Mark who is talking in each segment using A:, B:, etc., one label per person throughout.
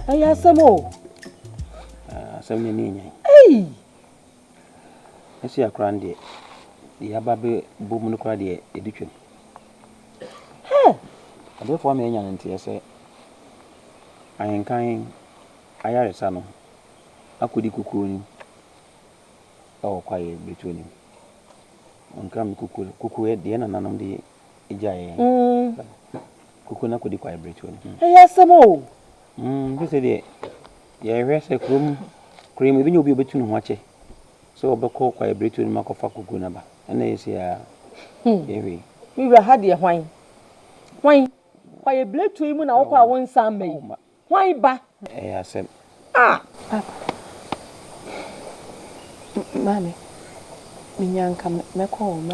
A: Aya samo.
B: Asem ni nyai.
A: Hey.
B: Esi akra ndie. Ya babe bomu no kra de editwem.
A: He.
B: Abefo ma enya ntie ese. Ayenkan ayaresa no. Akodi kukuo ni. O kwaye betoni. Onka mi kukuo de na nanom de ejaye. Kukuo na kodi kwaye betoni.
A: Aya samo.
B: Bese de ye rese krum bi ni obi obetunu ho ache. So obekọ kwaye betoni makofa kukuo na ba. Na yesi ya yewe.
A: Mi wura ha de hwan. Kwaye betoni mu na wo kwa won san mai. Hwan ba?
B: Asem.
C: Papa. Mami. Minyanka meko ma.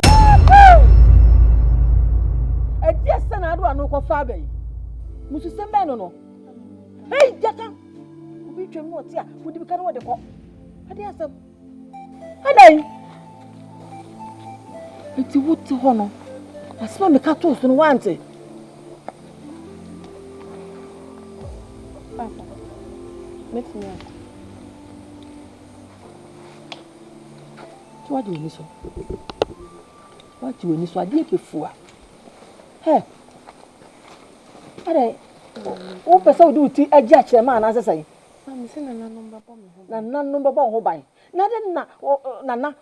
A: Edia sana ado anu ko fa bai. Musu sembe no. Hey, jaka. Obi twem no ti a, wodi bi ka no de ko. Ade asem. Adai. Eti wuti ho no. Asema me ka to so no wante.
C: Papa. Meti ya.
A: What do you so? What do you so? I did before. Hey. Are o pesa do ti agia chema na asesai.
C: Mami se na nanom baba mo ho.
A: Na nanom baba ho ban. Na de na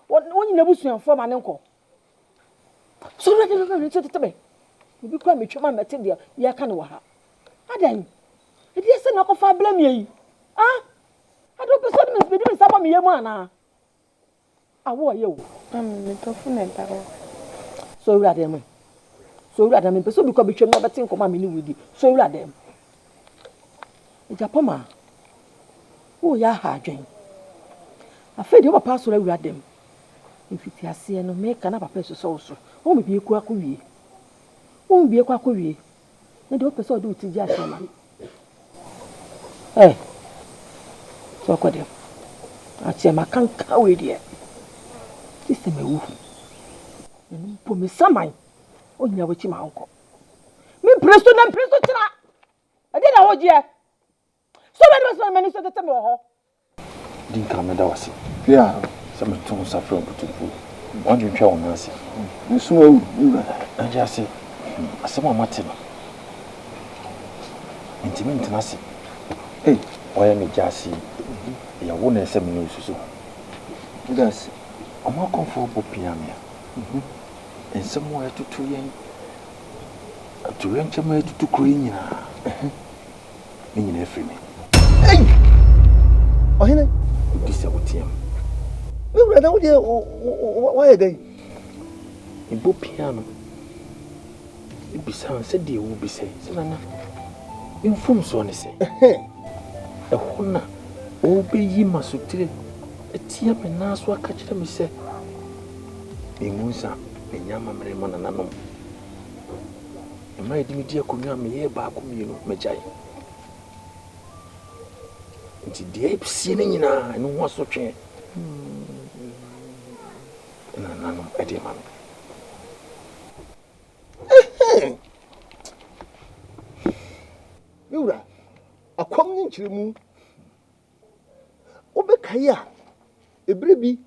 A: wonyi na busuanfo ma ne nko. So na de no so tete. Obi kwa metwa ma Matilda ya ka ne wa ha. Aden. E dey se na ko fa blam yi. Ado pesa de me be sabo me yemu ana. Awo ye wo.
C: Mami me tofu na dawo.
A: So ura dem. So ura dem pesa bi kwa betwam na betin ko ma me ni wudi. So ura dem. Japoma. Oh ya ha adwen. Afedi o papa so ura dem. Mfiti ase no me kana papa so so. O me bi eku akowie. O me bi eku akowie. Na de o pesa o de uti ja so ma. So kwa dem. Ati ma kanka we de. Sisi me wu. Mpo me saman. Onya wachi ma anko. Me presto tira. Ade na ho je. So be so me ni so tete me ho.
D: Din ka me da wase. Yeah, some to suffer butufu. Wanje ntwa won ase. Mmusuo wu. Anja ase. Asema mate no. Intimi ntenase. Oya me jasi. Ya wo na ese me no susu. That's Oma comfortable piamia. And somewhere to 2 yen. To rent a way to Queen. Meaning every me. Hey! Oh, Henry, this is what him. You read out there. Why are they? In book piano. It be sound said, dear will be saying, Savannah. In form, so I say. A honor. Oh, be ye must tell. A tear and nas what catch them, say. Mmusuo, Enyama Meremana Nanom. My dear Kunya, me here back, you Majai. It's a deep ceiling in a and what's so chain. And Nanom, Eddie man. Yura, a coming to the moon. Obekaya, a baby,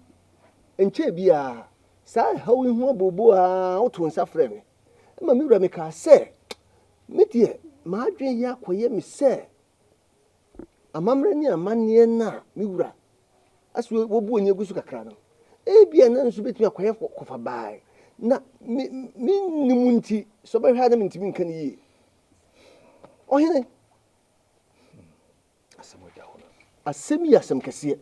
D: and Chebia. Sa how we ho bobo out to suffer me. Ma mi wura me ka say. Me die, ma adwen ya koye me say. Amamre ni amane na mi wura. Aso wo bu onye gusu kakra no. E bia na nso betumi akoye kofa bai. Na mi nimunti so be hwa na mi ntimi nkan yi. Ohene. Asemo ja ho. Asem yi asem kese.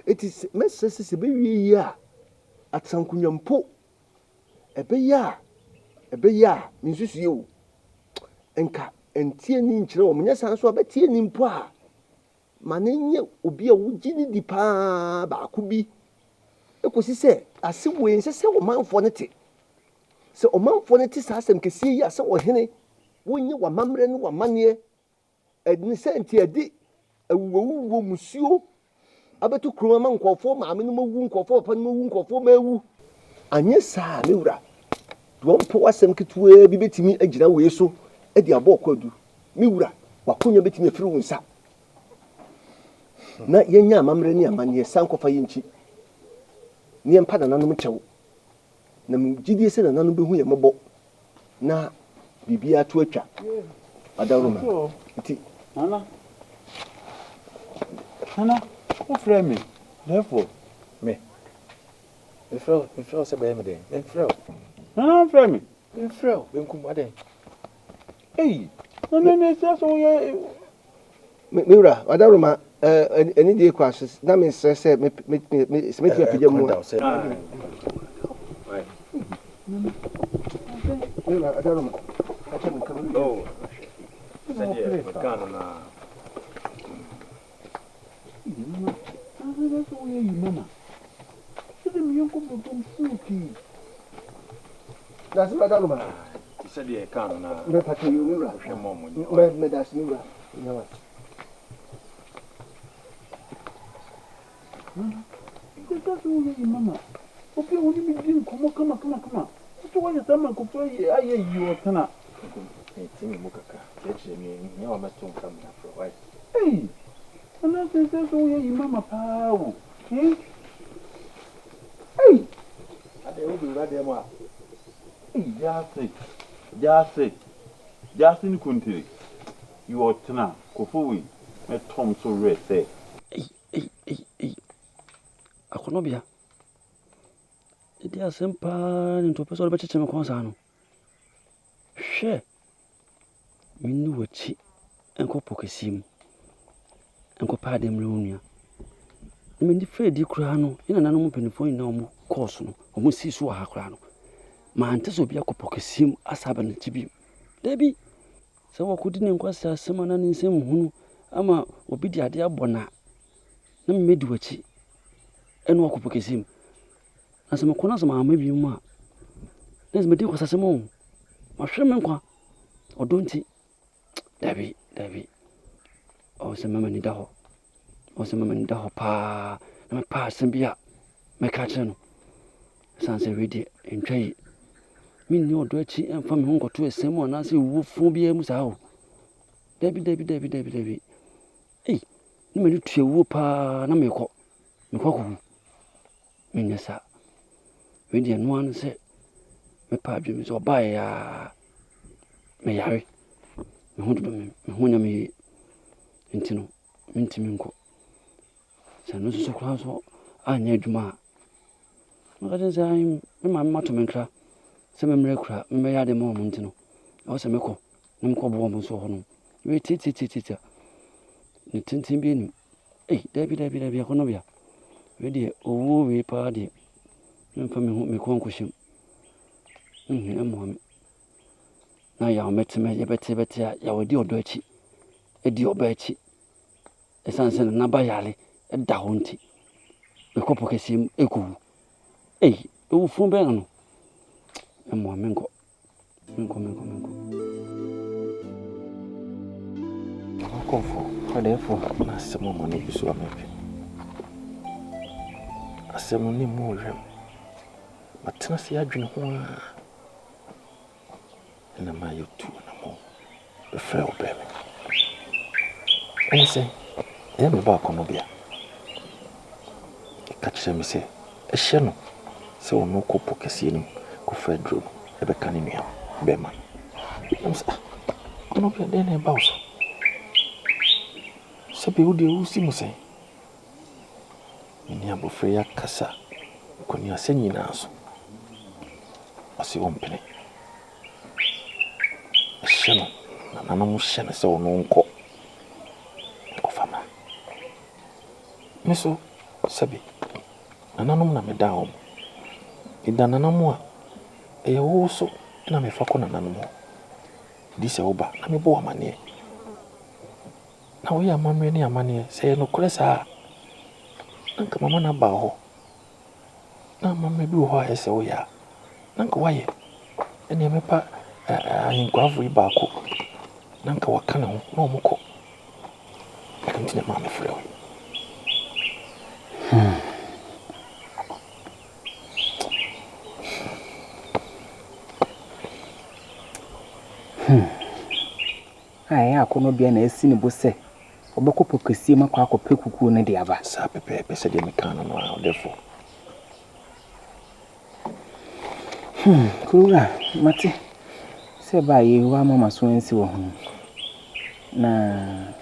D: It is message be wi yi a atsankunyampo ebeya minsusu ye enka entie ni nkyere wo menya san so abetie ni mpo a manenye obi a wugini di pa ba akubi ekosi se ase we nse se wo manfo ne te se o manfo ne te sa asem kesi yi ase wo hene wonye wa mamre ne wa mane edni se ntie adi awuwo Mmusuo abetu kroma ma nkofo maame no mawu nkofo papa no mawu nkofo mawu anye saa me wura do mpo asem ketua bi betimi agira we so e di abọ kwadu me wura wakonya betimi afiri wonsa na yenya amamre ne amane sanko fa yinchi ne empa da nanom kyew na mgidie se na nanom behu ye mebo na bibia to atwa adaroma ti
E: Nana who frame me therefore
F: me se be me den me frɛ
E: Nana frame me
F: me frɛ benkum Aden
E: hey no so ye
D: Mira, adaroma any day crashes na me say me pija mu Mira, adaroma acha me kamu
F: oh said Kanana
D: That's adaroma
F: said Kanana
D: me pata you Mira me das Mira yawa
E: That's all you mama okay when you begin come so why you tell me go play you tana
F: timi mukaka cheche me nyawa matum kam na for why
E: hey and that's all you mama power hey
F: Ade wo bi rade mo a
E: hey just in country you are tana kofowi me tom so red say
B: akonobia idi asempa nto peso be cheche me konsa no hwe minnu wachi enko pokesim enko pade mrewunua me ndi fredi kura no ina nanom penifo ina omo course no omo sisu ha kura no ma ante so bia ko pokesim asaba na tibi debi se wakudi ne nkwasa asema na nsem hunu ama obi di ade abona na mmedi wachi eno ko pokesim asema kona sama amabi mu a na zmedi ko sasemo ma hwere me nkwa odonti Dabi o se mama ni daho pa na me pa sembia me ka kire no sanse wedi entwai min ni odo achi emfa me honko to esemu na se wu fu bia mu sa o dabi ni me tue wu pa na me ko min yesa wedi no an se me pa bi mi so ba ya me yare me honya me intino mintimi nko sanu so kra so anya adwuma magade sai me ma mato menkra se me mre kra me ya de mo intino o se meko nem ko bo mo so ho no we titi ni tintin bi ni dabi akono bia we de owo we pa de mfa me ko shim emo me na ya metime ye bete ya wodi odo achi edi oba achi esanse na ba yale eda ho nti me ko pokesim eku ewu fun be no emo menko
F: Comfort, therefore, na semo mo ni biso amepe. Asemo ni mo rem. Matena se adwene ho a. Na ma yotu na mo. Be frɛ wo bɛm. Ɛne sɛ, ɛyɛ me ba akɔno bia. Ka kyerɛ me sɛ, ɛhyɛ no sɛ ɔno kɔ po kɛseɛ nim kɔ frɛ duro no ɛbɛka ne nua bɛma. Ɛm sɛ, ɔno bia dɛn na ɛba wo so. Sabi wo de wo si mo sɛ. Ni abofra ya kasa kɔni asɛ nyinaa so. Ɔse wo mpene. Ɛhyɛ no na nanom hyɛ no sɛ ɔno nkɔ. Nkɔfama. Me so sabi nananom na meda hɔ. Ida nananom a ɛyɛ wo so na mefa kɔ nananom hɔ. Di sɛ wo ba na mebɔ amaneɛ. Na wo yɛ amammerɛ ne amaneɛ sɛ yɛ nokorɛ saa. Nanka mama na ba hɔ. Na mama bi wo hɔ a ɛsɛ wo ya. Nanka wayɛ. Ɛne mepa ahinkwafo yi baako. Nanka waka ne ho na ɔmokɔ. Ɛnti na mama frɛ wo.
G: Ai akono bia na esi ne bo se obeko pokesi makwa akopɛ kuku ne de aba
F: sa pepe se de meka no no therefore
G: kura mate se ba ye wa mama so ensi wo ho na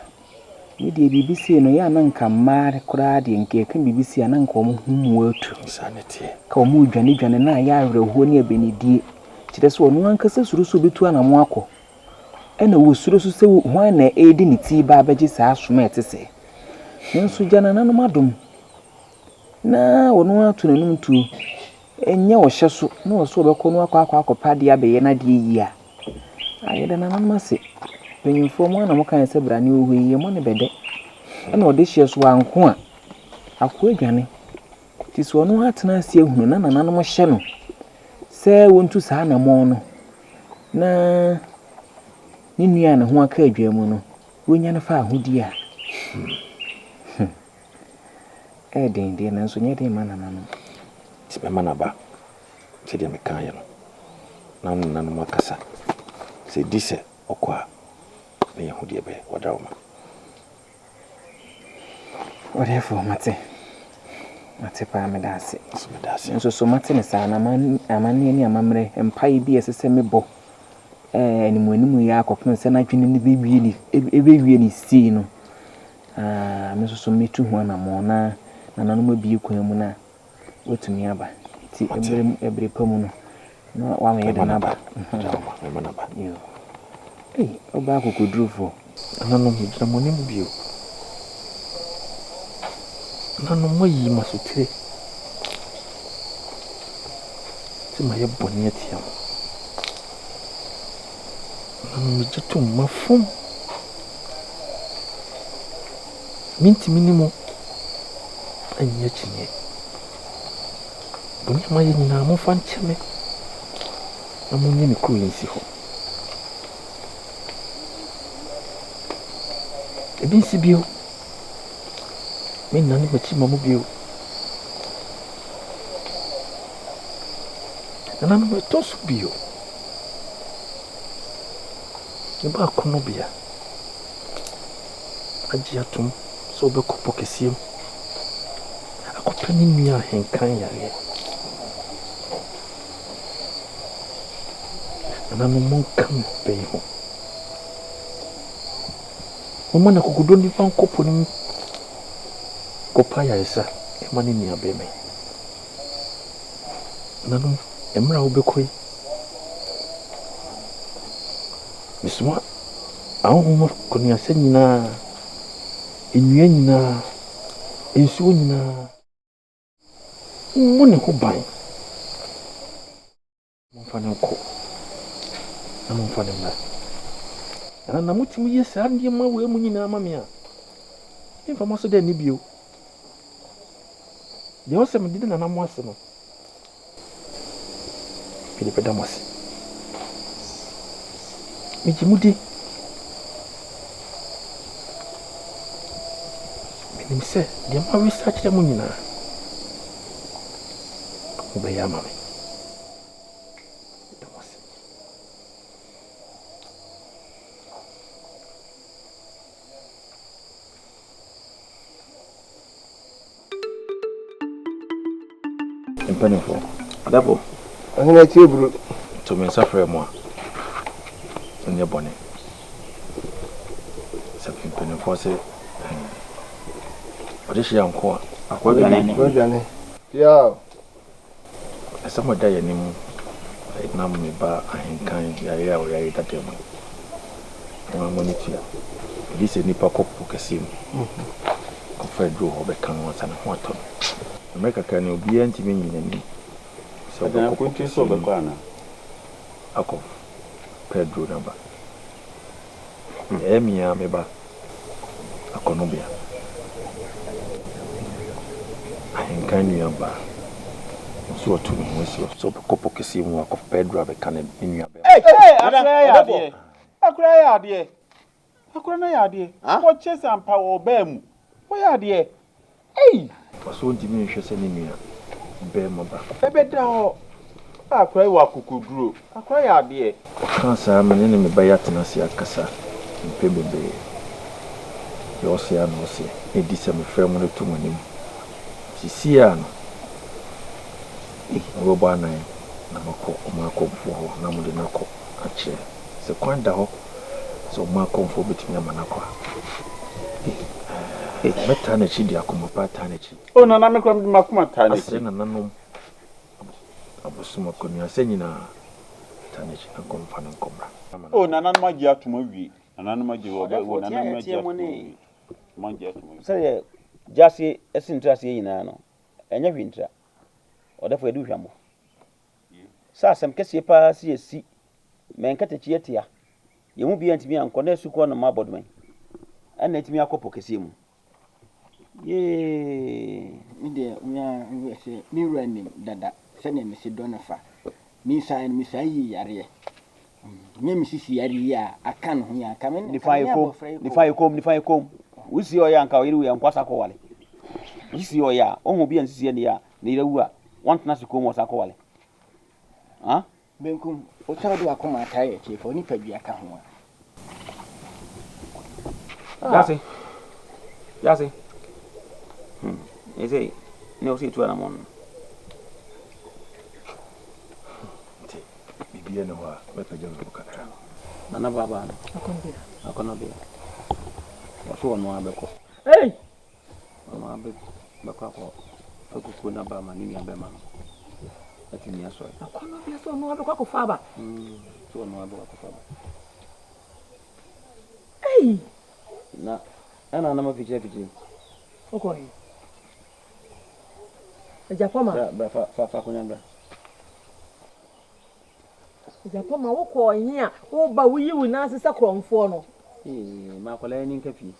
G: me de bibisi no ya na nka mare kura de nke ka bibisi na nka omo humu atu
F: sanete
G: ka omo dwane na ya awerɛho ne abenidie kire so ono ankasa surusu bitu anamo akɔ ena wo surusu se ho na edi ne ti ba baji sa asoma etese nso jana nanom adom na ono atu nanum tu enye wo hyeso na wo so obekɔ no akɔ de abeye na de yi a ayeda nanom ase penyimfo mo na mo kan se brane wo yi mo ne bede ena ode hye so anko a akɔ adwane ti so ono atena ase ehunu na nanom hye no se wontu saa na mo no na ni nua na ho aka adwamu no wonya na fa ahudi a Aden de na so nyede ma nanano
F: ti be manaba se de meka ye no na nanu makasa se dise okwa na yahudi be wadawma
G: whatever mate pa me dase nso so mate ne sa na amane ni amamre empai bi esese mebo animu ya akopem se na dwene ne bewie ni si no me so metu ho na mo na nanu ma bi kwan mu na wotumi aba ti ebre pamu no na wa me yeda na ba
F: me manaba
G: yo oba kokoduru fo
F: nanu mi dra mo nim bio nanu mo yi masotire ti ma ye boni atia nanu mi jetu mafum minti minimo anya chinye boni ma ye nyina mo fa ncheme na mo nyene ko yensi ho ebi si bio me nani machi mamu bio nanu me tosu bio eba kono bia aji atum so be kopo kesiem akopani nua henkan yare nanu mon kam be ho mama na kokodo ni fan kopo ni kopa ya isa emani ni abeme nanu emra obekoi miswa awu ko ni ase nyina enua nyina ensuo nyina mo ne ho ban mo fa ne ko na mo fa ne mba na mutimi yesa ande ma we mu nyina ma me a imfa mo so de ni bio de osem de na mo ase no pede peda mo ase mi jimudi minim se de ma research de mu nyina obeya ma me Empanifo adabo
D: ahina tiebru
F: to me safre mo onye bone se empanifo se ode hia nko
D: akwadane ya
F: esa mo da yanim na me ba ahenkan yare a yare tatem mo moniti dise nipa kopo kasim ko fedro obekan wata na ho ato America kan obi antimi nyinani so
E: ko konti so be kwa na
F: ako Pedro namba emia meba akonobia ahenkan nyamba so otu ni so kopo kesi mu ako Pedro be kan ni nyamba
E: akura ya ade akura na ya ade ko chese ampa wo ba mu wo ya ade
F: so ndimi nhwese ni nua be mo ba
E: ebeda ho akura wa kokuduro akura ya ade
F: kan sa me ne me ba ya tena si akasa mpebebe Your say, no say, a decent friend with 2 money. She see her. Boamah, Namako, Marco for Namulinako, a chair. So, quite the so Marco for between Yamanako. Matanachi, the Akuma Tanachi.
E: Oh, no, I'm going to Makuma Tanachi.
F: And no, I was smoking your saying, Tanachi and Comfan and Combra.
E: Oh, Nana, my dear to movie. And I'm my dear money.
B: Say, Jassy, as interested in Nano, and your winter. Or therefore do jambo. Sassam Cassia pass, see, man cat a cheatia. You won't be anti me and connect to corner my bodman. And let me a couple casim. Yea,
H: Me dear, me running that sending Mr. Donafa. Me sign Miss Aye. Name Mrs. Yaria, I can't hear coming.
B: the fire comb. We see your young cow, you and Quasacoli. We see your ya, almost be and see any ya, neither were. Want not to come was a quality. Huh?
H: Benkum, what shall do I come at tired chief or nipper be a come?
B: Jassy. They say, no, see to an amount.
F: Be anywhere, let me just look at her.
B: Nana Baba, I cannot be. What's one more beco?
A: Hey!
B: Mamma Beco, Foku number my new Beman. Let me answer.
A: I cannot be so no other father.
B: So no about father.
A: Hey!
B: Na, and I'm a picture.
A: Okay. A Japoma,
B: Fakunamba.
A: Japoma, what call here? Oh, but we will not say Sacron for no.
B: Macola in Capi.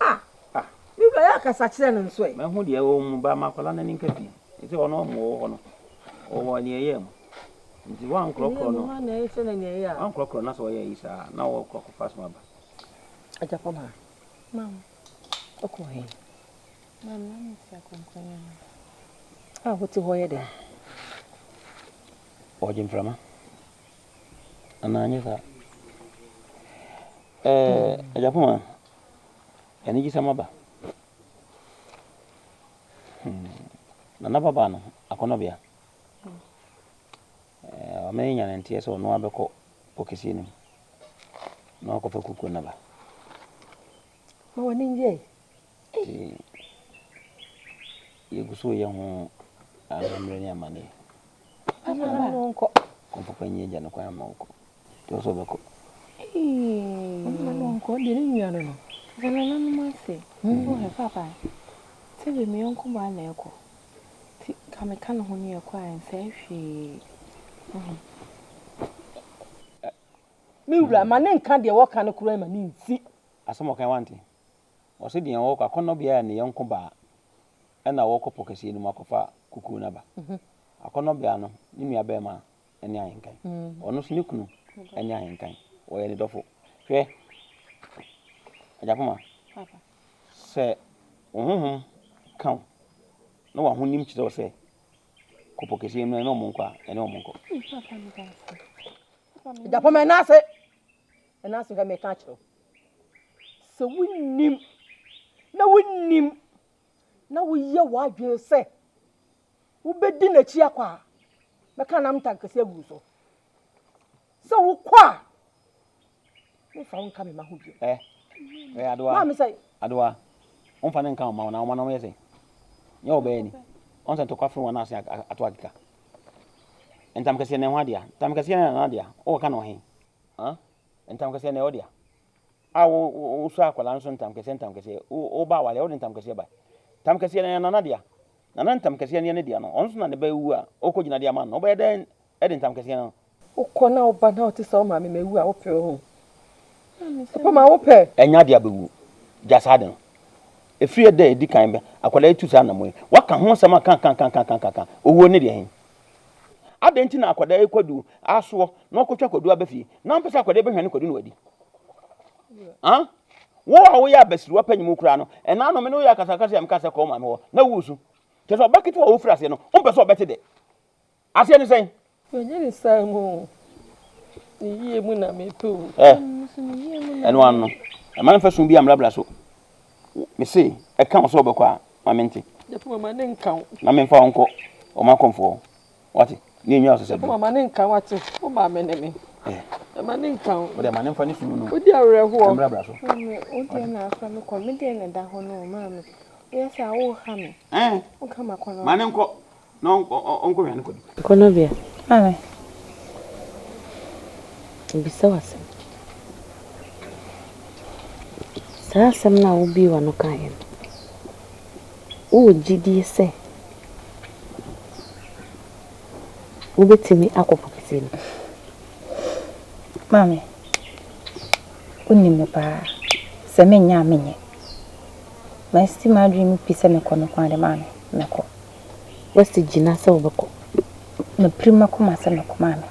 A: You like a such and sway.
B: My hoodie, by Macola in Capi. It's all no more or 1 year. It's 1 o'clock or no. 1 o'clock or not, is now o'clock fast mother.
A: A Japoma.
C: Ma'am.
A: Okay.
C: Ma'am, let me see a companion.
A: Ah, what's the way there?
B: Origin from her. And I knew that. A Japoma. And you some mother. Another ban, a conobia. A man and tears or no other cocaine. No coffee cook never.
A: No one in ye.
B: You go so young. I'm really money.
A: I'm not uncle.
B: Company and Quamoco. Those of a cook.
A: I'm not uncle, didn't you know?
C: Then I must say, oh, Papa. Tell me, Uncle Barnacle. Come a can of honey acquire and say she.
A: Mira, my name can't be a walk on a crime and see.
B: As some of I want it. Was it the walk? I cannot be any young combat. And I walk up because in Macofa, cuckoo number. I cannot be ano, you may a bear man, and young kind. Or no snookno, and young kind, or any doffle. Fair. A Japoma.
C: Papa.
B: Say, count. No one who named you say. Copocasi and no monka, and no monko.
A: Japoma and I say, and ask if I may catch you. So we nim. No, we nim. Now we hear what you say. We be dinner chiakwa. Makanam tankasi abuso. So we kwa. If I won't come in my hoop. Mamma say,
B: Adwa. On fanning come, Mona, 1 way say. Yo, Benny. On to coffee 1 hour at Waka. And Tamcasian and Wadia. Tamcasian and Nadia. Oh, canoe him. Huh? And Tamcasian and Odia. I will swap a lanson Tamcasian Tamcasi. Oh, bow while I wouldn't Tamcasi by. Tamcasian and Nadia. Nanan Tamcasian and Diano. Also, the Beua, Okojina Diaman. No better than Tamcasian.
A: oh, Cornell, but now to some mammy may we up your home. Upon my open.
B: And Nadia Boo. Just Aden. A free day, Dick, I could lay 2 Sanamway. What can one summer can, or won't need him? I didn't know what they could do. I saw no coach could do a beefy. None per could ever could do it. Huh? War we are best weapon Mukrano, and I know Yakasakasi and Casacoma more. No wusu. Just a bucket for Frasino, on better day. I see anything.
A: When you say more. Ye muna me too.
B: And one, a manifest will be a blablasso. me say e kan so obekwa ma mente
A: de mama ne nkan
B: na me fa onko o ma konfo what ni enyu asese
A: de mama ne nkan wate o ma me ne me mama ne nkan
B: o de ma ne fa ni sunu no
A: o di awre ho
B: mbra bra so
C: o de na afa me ko me de na da ho no ma me yes a wo ha me o kama kono
B: ma ne nko no onko hwe ne ko
C: kono bia
I: Mami,
C: bisa wasem saa asem na wo bi wa no kan yen o gidi se wo betimi akopɔ kese no
I: mami, uni me pa, se me nya menye. Ma sti ma dream pisa me kono kwa de mami, me ko.
C: wasi gina se wo beko
I: Me prima kuma se me ko mami.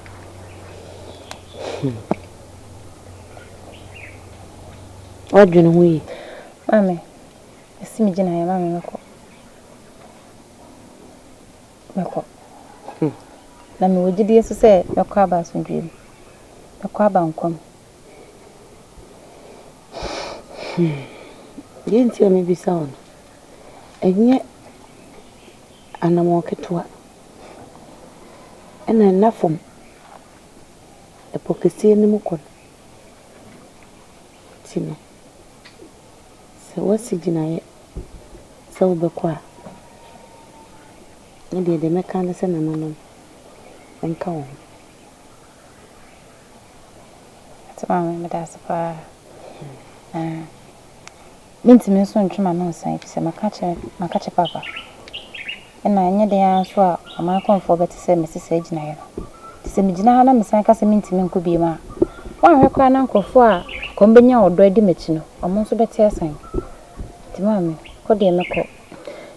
C: odwene ho yi
I: Mami, sti mi gina ya mami me ko. Me ko. Na me wogidi yesu se me ko aba asundwe. Me ko aba nkom.
C: Yenti o me bisa on enye anamo ketwa ena nafom epokesi ni mukon tino se wasi ginaye se obekwa ne de meka ne se nananom enka wo
I: Mami, me da sapa. Minti me so ntwema no san fi se makache papa. Ena nya de ya so a ama konfo beti se mesese agina ye. Ti se me gina ha na me san ka se minti me nko bi ma. Wa hwe kwa na nkofo a kombenya odo adi machi no. Omo so beti asan. Ti mami, ko de me ko.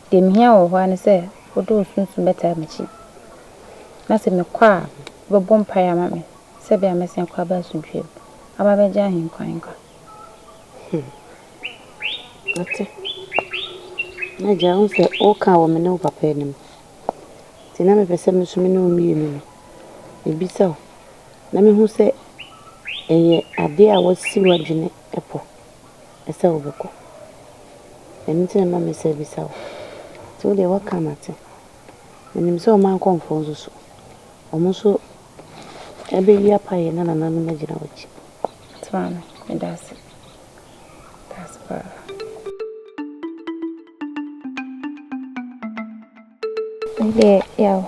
I: De me hia wo ho ane se odo sunsun beti machi. Na se me kwa be bompa ya mami. Se bia me sen kwa ba sunjwe. Aba be ja hin kwan kwa.
C: ate na ja on se o ka wo me ne papa enim ti na me pese me so me no mi enu e bisa o na me hu se eye ade a wasi wadwene epo ese wo beko eni ti na me se bisa o ti o de wa ka mate menim se o man konfo so o mo so ebe yi apaye na nanu na gira wachi
I: Mami, me da se. That's ba. Ile yaw.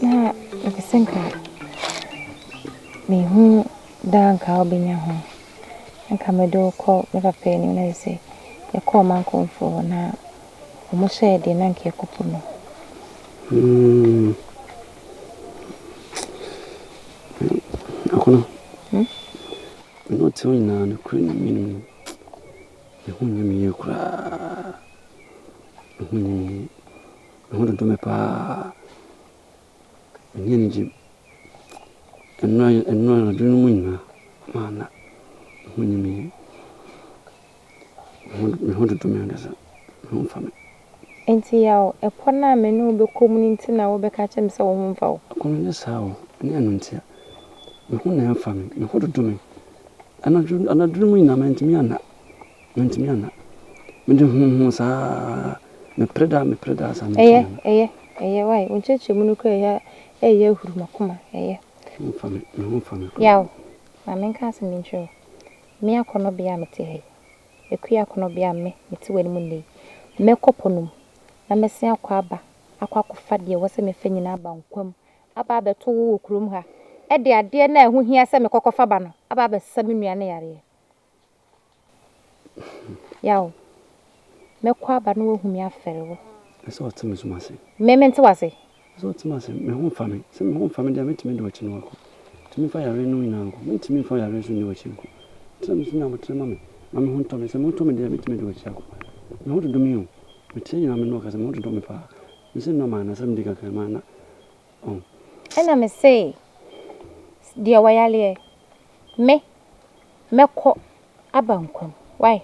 I: Na bisenka. Me hu dan ka obenya ho. Nka me do ko me papa ni na se. E ko man konfo na omo hye de na nke kopo no.
B: akono no tell na no kure ni e hu nyame ye kura hu ni hu do me pa ni ni ji enno do no munya mana hu nyame hu do me ndasa hu fami
I: Enti yaw e pona me no be community na wo be ka chem se wo hu mfa wo.
B: akono ne sawo ni anu ntia me hu na fami me hu do me anadru mu ina mentimi ana me de hu sa me preda sa me
I: Eye wai uncheche mu no ko eye huru makoma eye
B: hu fami
I: yaw na men ka se min tro me akono bia mete he ekuya akono bia me mete wani mu nei me koponum na me se akwa aba akwakofa de wo se me fa nyina aba nkwam aba beto wo kurom ha e de ade na ehu hia se me kokofa ba no aba be sa me nua na yare yaw me kwa aba no wo hu me afere wo
B: ese o teme so mase
I: me mente wase
B: so teme ase me hu fami se me hu fami de metime de wachi no wako timi fa yare no ina ngo metime fa yare so ni wachi ngo teme so na matre mame hu to me se me to me de metime de wachi ako me hu do me o mete nyina me no ka se me hu do me pa me se no ma na se me diga ka ma na
I: ena me say dia wayale me ko aba nkwam why